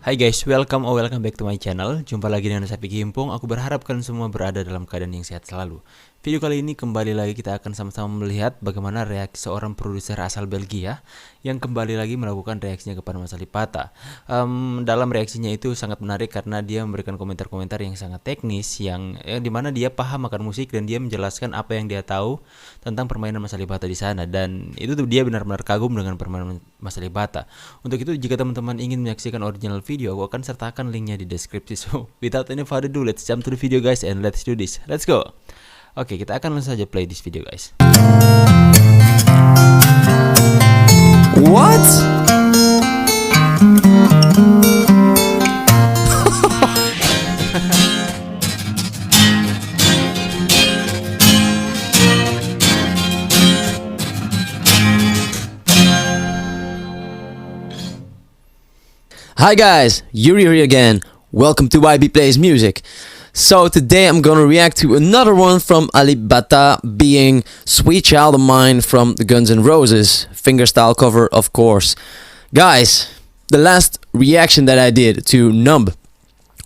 Hai guys, welcome back to my channel. Jumpa lagi dengan saya Piki Himpung. Aku berharap kalian semua berada dalam keadaan yang sehat selalu. Video kali ini kembali lagi kita akan sama-sama melihat bagaimana reaksi seorang produser asal Belgia yang kembali lagi melakukan reaksinya kepada Mas AlipBaTa. Dalam reaksinya itu sangat menarik karena dia memberikan komentar-komentar yang sangat teknis yang dimana dia paham akan musik dan dia menjelaskan apa yang dia tahu tentang permainan Mas AlipBaTa di sana, dan itu tuh dia benar-benar kagum dengan permainan Mas AlipBaTa. Untuk itu jika teman-teman ingin menyaksikan original video, aku akan sertakan linknya di deskripsi. So without any further ado, let's jump to the video guys and let's do this. Let's go. Oke, kita akan langsung saja play this video guys. What? Hi guys, Yuri here again. Welcome to YB Plays Music. So today I'm gonna react to another one from AlipBaTa, being Sweet Child of Mine from the Guns N' Roses fingerstyle cover, of course. Guys, the last reaction that I did to Numb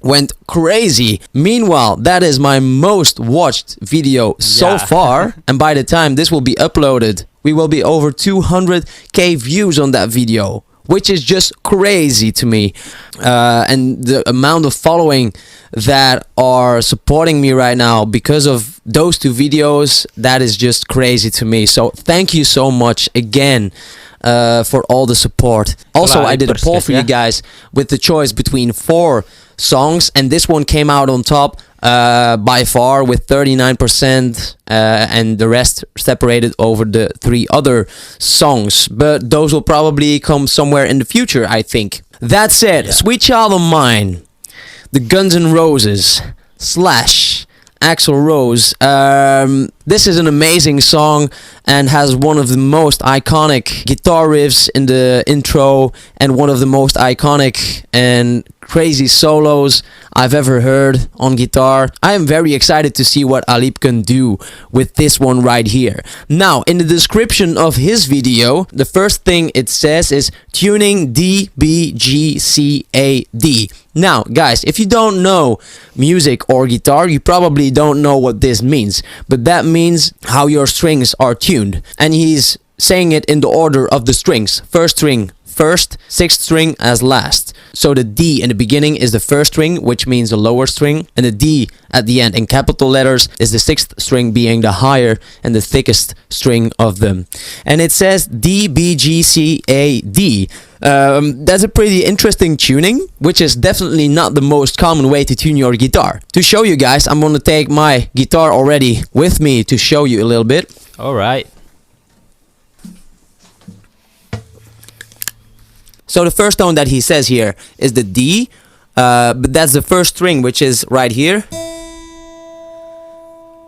went crazy. Meanwhile, that is my most watched video so far, and by the time this will be uploaded, we will be over 200k views on that video, which is just crazy to me. And the amount of following that are supporting me right now because of those two videos, that is just crazy to me. So thank you so much again for all the support. Also, I did a poll for you guys with the choice between 4 songs, and this one came out on top by far with 39%, and the rest separated over the 3 other songs, but those will probably come somewhere in the future, I think. That said, Sweet Child of Mine, the Guns N' Roses / Axl Rose. This is an amazing song and has one of the most iconic guitar riffs in the intro and one of the most iconic and crazy solos I've ever heard on guitar. I am very excited to see what Alip can do with this one right here. Now, in the description of his video, the first thing it says is tuning D, B, G, C, A, D. Now, guys, if you don't know music or guitar, you probably don't know what this means, but that means how your strings are tuned, and he's saying it in the order of the strings. First string first, 6th string as last. So the D in the beginning is the first string, which means the lower string, and the D at the end in capital letters is the 6th string, being the higher and the thickest string of them. And it says D, B, G, C, A, D. That's a pretty interesting tuning, which is definitely not the most common way to tune your guitar. To show you guys, I'm gonna take my guitar already with me to show you a little bit. Alright. So the first tone that he says here is the D, but that's the first string, which is right here.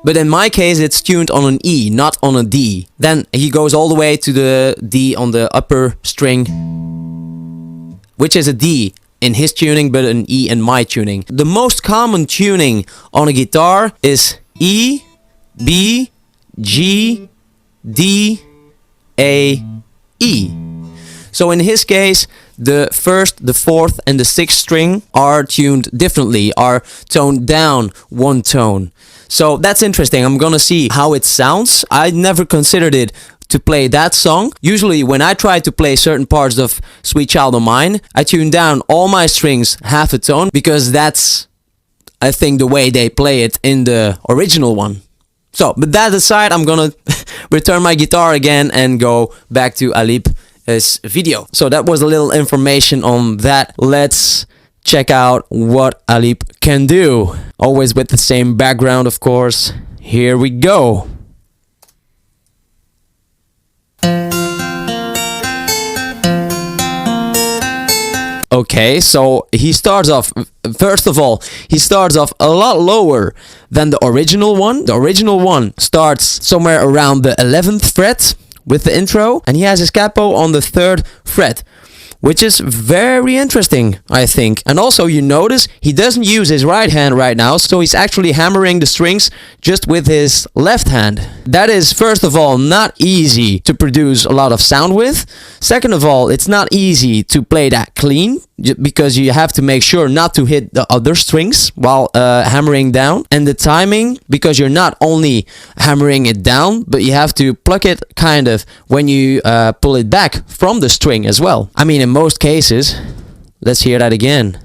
But in my case, it's tuned on an E, not on a D. Then he goes all the way to the D on the upper string, which is a D in his tuning, but an E in my tuning. The most common tuning on a guitar is E, B, G, D, A, E. So in his case, the 1st, the 4th, and the 6th string are tuned differently, are toned down 1 tone. So that's interesting. I'm gonna see how it sounds. I never considered it to play that song. Usually when I try to play certain parts of Sweet Child of Mine, I tune down all my strings half a tone, because that's, I think, the way they play it in the original one. So, but that aside, I'm gonna return my guitar again and go back to Alip's video. So that was a little information on that. Let's check out what Alip can do. Always with the same background, of course. Here we go. Okay, so he starts off, first of all, he starts off a lot lower than the original one. The original one starts somewhere around the 11th fret with the intro, and he has his capo on the 3rd fret, which is very interesting, I think. And also, you notice he doesn't use his right hand right now, so he's actually hammering the strings just with his left hand. That is, first of all, not easy to produce a lot of sound with. Second of all, it's not easy to play that clean, because you have to make sure not to hit the other strings while hammering down. And the timing, because you're not only hammering it down, but you have to pluck it kind of when you pull it back from the string as well. I mean, in most cases. Let's hear that again.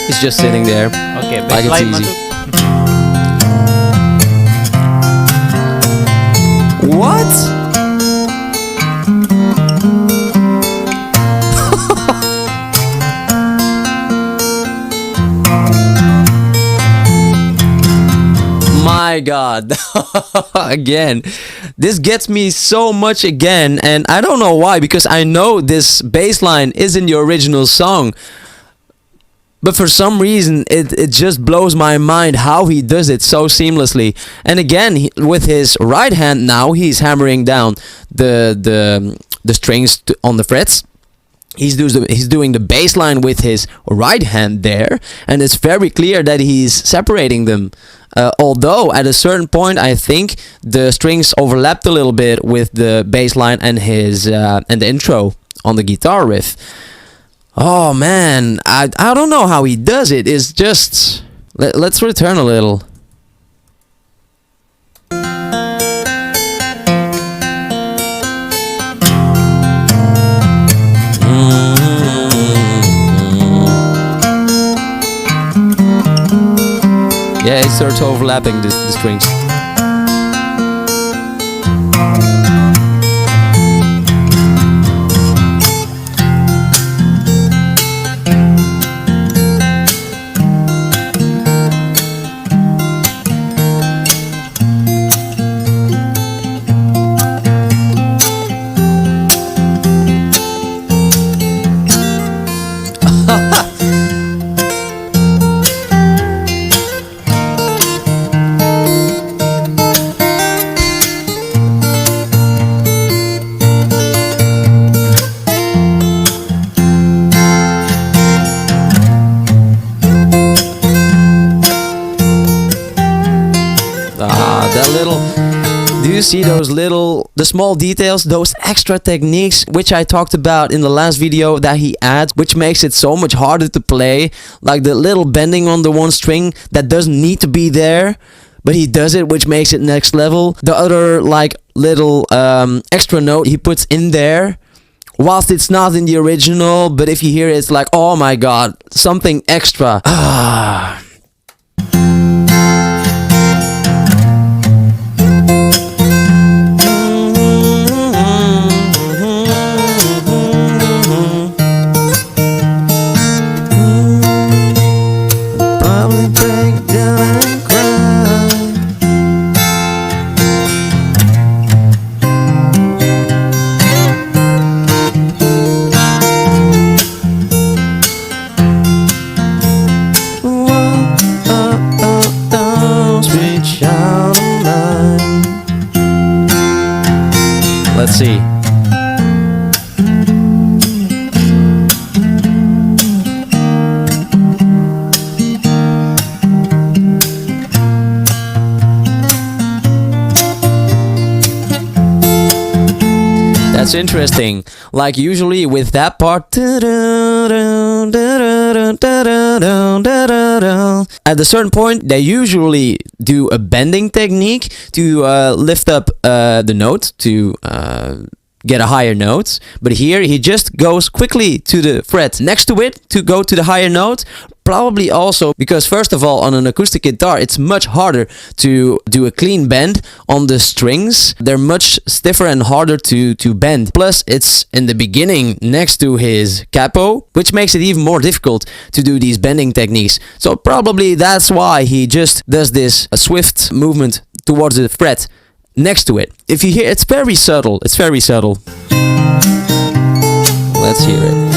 He's just sitting there. Oke, like it's baseline easy. masuk. What? My God. Again, this gets me so much again, and I don't know why, because I know this bass line is in the original song, but for some reason it just blows my mind how he does it so seamlessly. And again, with his right hand now, he's hammering down the strings on the frets. He's doing the bass line with his right hand there, and it's very clear that he's separating them. Although at a certain point, I think the strings overlapped a little bit with the bass line and his and the intro on the guitar riff. Oh man, I don't know how he does it. It's just let's return a little. Yeah, it starts overlapping the strings. Do you see those the small details, those extra techniques which I talked about in the last video that he adds, which makes it so much harder to play, like the little bending on the one string that doesn't need to be there, but he does it, which makes it next level. The other like little extra note he puts in there, whilst it's not in the original, but if you hear it, it's like, oh my god, something extra. Let's see. That's interesting. Like usually with that part, at a certain point they usually do a bending technique to lift up the note, to get a higher note, but here he just goes quickly to the fret next to it to go to the higher note. Probably also because, first of all, on an acoustic guitar it's much harder to do a clean bend on the strings. They're much stiffer and harder to bend. Plus it's in the beginning next to his capo, which makes it even more difficult to do these bending techniques. So probably that's why he just does this swift movement towards the fret next to it. If you hear, it's very subtle. It's very subtle. Let's hear it.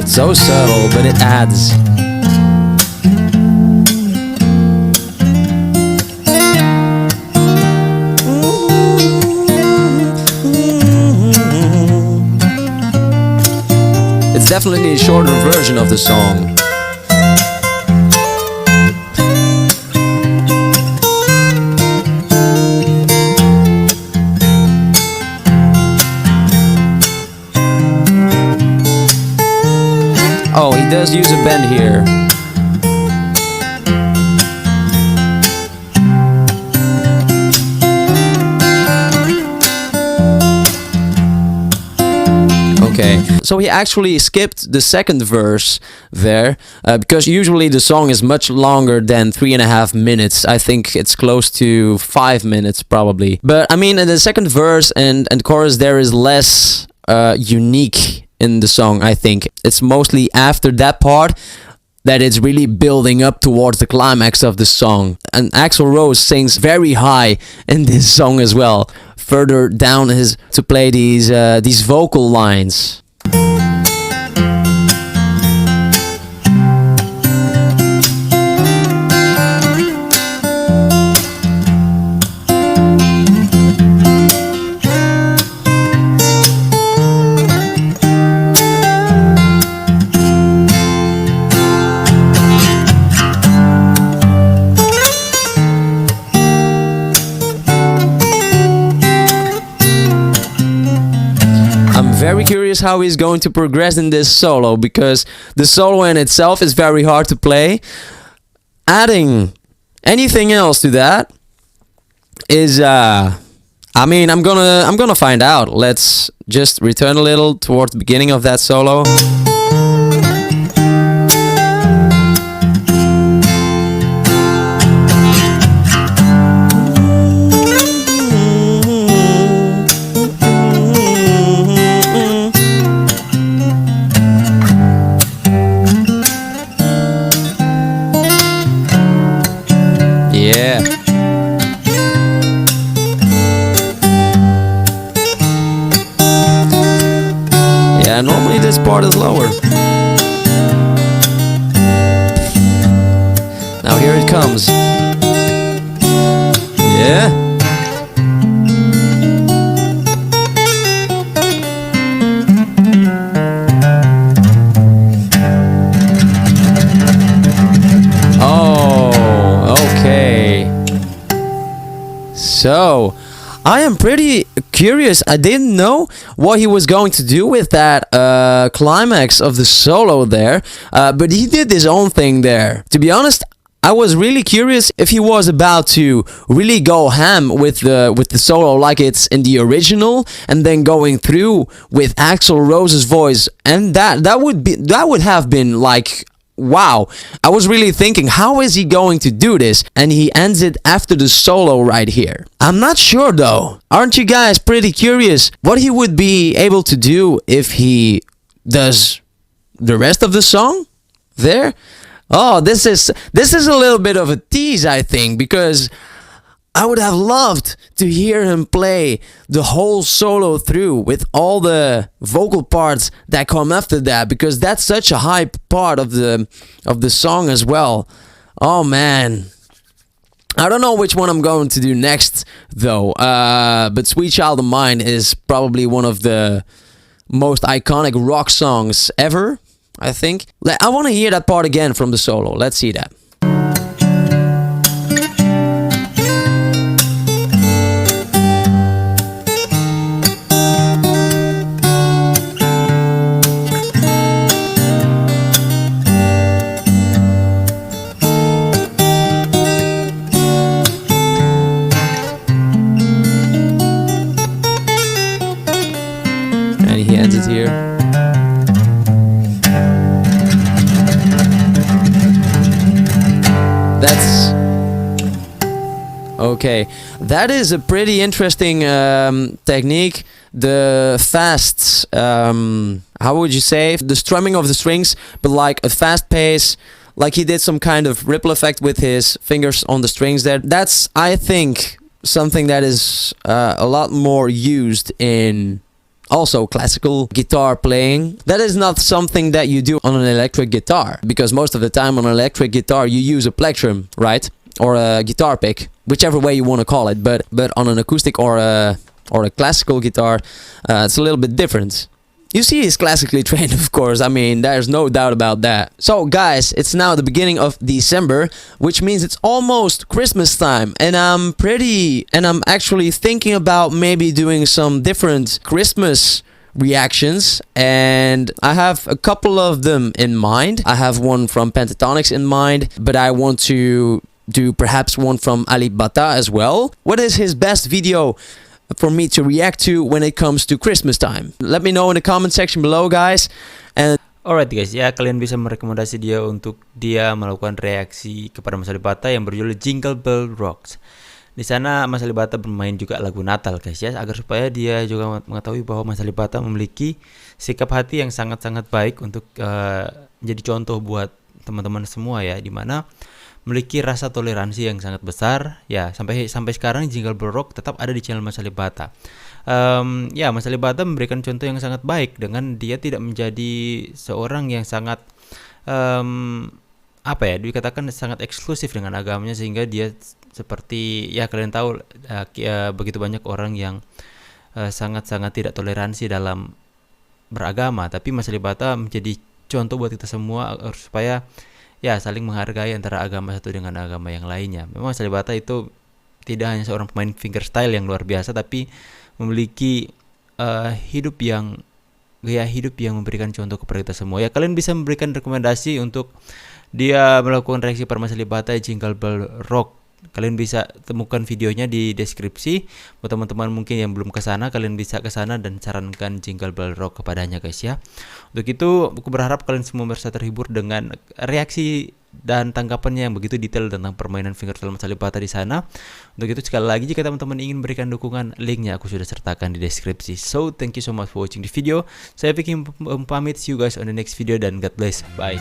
So subtle, but it adds. It's definitely a shorter version of the song. Oh, he does use a bend here. Okay, so he actually skipped the second verse there, because usually the song is much longer than 3.5 minutes. I think it's close to 5 minutes probably. But I mean, in the second verse and chorus there is less unique in the song. I think it's mostly after that part that it's really building up towards the climax of the song. And Axl Rose sings very high in this song as well, further down to play these vocal lines. Very curious how he's going to progress in this solo, because the solo in itself is very hard to play. Adding anything else to that is I mean, I'm gonna find out. Let's just return a little towards the beginning of that solo. Yeah. Yeah, normally this part is lower. Now here it comes. Yeah. So, I am pretty curious. I didn't know what he was going to do with that climax of the solo there, but he did his own thing there. To be honest, I was really curious if he was about to really go ham with the solo like it's in the original, and then going through with Axl Rose's voice, and that would have been like, wow. I was really thinking, how is he going to do this? And he ends it after the solo right here. I'm not sure though. Aren't you guys pretty curious what he would be able to do if he does the rest of the song there? Oh, this is a little bit of a tease, I think, because I would have loved to hear him play the whole solo through with all the vocal parts that come after that, because that's such a high part of the song as well. Oh man, I don't know which one I'm going to do next though, but Sweet Child of Mine is probably one of the most iconic rock songs ever, I think. I want to hear that part again from the solo. Let's see that. And he ends it here. That's okay. That is a pretty interesting technique. The fast, how would you say, the strumming of the strings, but like a fast pace, like he did some kind of ripple effect with his fingers on the strings there. That's, I think, something that is a lot more used in Also, classical guitar playing, that is not something that you do on an electric guitar, because most of the time on an electric guitar you use a plectrum, right? Or a guitar pick, whichever way you want to call it. But on an acoustic or a classical guitar, it's a little bit different. You see, he's classically trained, of course. I mean, there's no doubt about that. So, guys, it's now the beginning of December, which means it's almost Christmas time. And I'm actually thinking about maybe doing some different Christmas reactions. And I have a couple of them in mind. I have one from Pentatonics in mind, but I want to do perhaps one from AlipBaTa as well. What is his best video for me to react to when it comes to Christmas time? Let me know in the comment section below, guys. And alright guys, ya kalian bisa merekomendasi dia untuk dia melakukan reaksi kepada Mas AlipBaTa yang berjudul Jingle Bell Rocks. Di sana Mas AlipBaTa bermain juga lagu Natal guys ya, agar supaya dia juga mengetahui bahwa Mas AlipBaTa memiliki sikap hati yang sangat-sangat baik untuk jadi contoh buat teman-teman semua ya, dimana memiliki rasa toleransi yang sangat besar ya. Sampai sekarang Jingle Bell Rock tetap ada di channel Mas AlipBaTa. Ya, Mas AlipBaTa memberikan contoh yang sangat baik dengan dia tidak menjadi seorang yang sangat dikatakan sangat eksklusif dengan agamanya, sehingga dia seperti ya kalian tahu begitu banyak orang yang sangat-sangat tidak toleransi dalam beragama, tapi Mas AlipBaTa menjadi contoh buat kita semua supaya ya saling menghargai antara agama satu dengan agama yang lainnya. Memang Mas AlipBaTa itu tidak hanya seorang pemain fingerstyle yang luar biasa, tapi memiliki gaya hidup yang memberikan contoh kepada kita semua. Ya, kalian bisa memberikan rekomendasi untuk dia melakukan reaksi pada Mas AlipBaTa Jingle Bell Rock. Kalian bisa temukan videonya di deskripsi. Buat teman-teman mungkin yang belum ke sana, kalian bisa ke sana dan sarankan Jingle Bell Rock kepadanya guys ya. Untuk itu aku berharap kalian semua merasa terhibur dengan reaksi dan tanggapannya yang begitu detail tentang permainan fingerstyle Mas AlipBaTa di sana. Untuk itu sekali lagi, jika teman-teman ingin berikan dukungan, linknya aku sudah sertakan di deskripsi. So thank you so much for watching the video. Saya Vicky pamit, see you guys on the next video dan God bless. Bye.